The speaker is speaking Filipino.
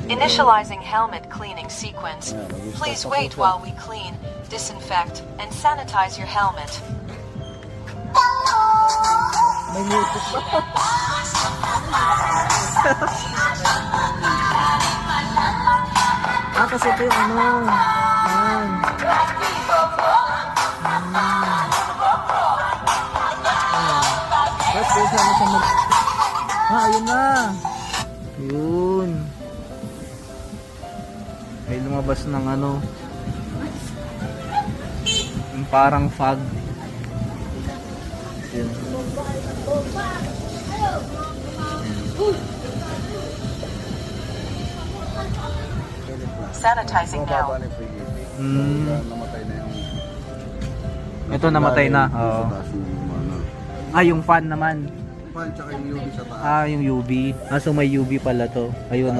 Initializing helmet cleaning sequence. Please wait while we clean, disinfect, and sanitize your helmet. May music pa. Kasi ito yung ano. Yan. Tapos kung saan siya mag... ayun na. Yun. Ay lumabas ng ano. Yung parang fog. Yun. Sanitizing now. Namatay na yung... Ito namatay na. Oo. Yung fan naman. Fan tsaka yung UV sa taas. Yung UV. So may UV pala to. Ayun.